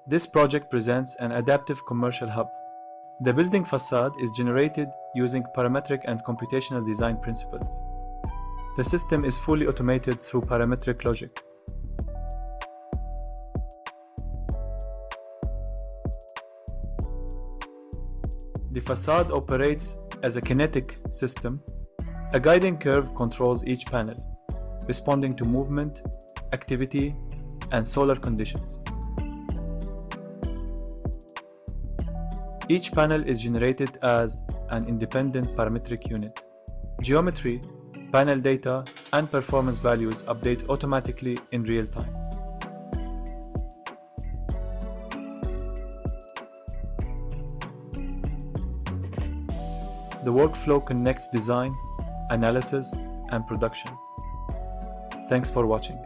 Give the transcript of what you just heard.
This project presents an adaptive commercial hub. The building facade is generated using parametric and computational design principles. The system is fully automated through parametric logic. The facade operates as a kinetic system. A guiding curve controls each panel, responding to movement, activity, and solar conditions. Each panel is generated as an independent parametric unit. Geometry, panel data, and performance values update automatically in real time. The workflow connects design, analysis, and production. Thanks for watching.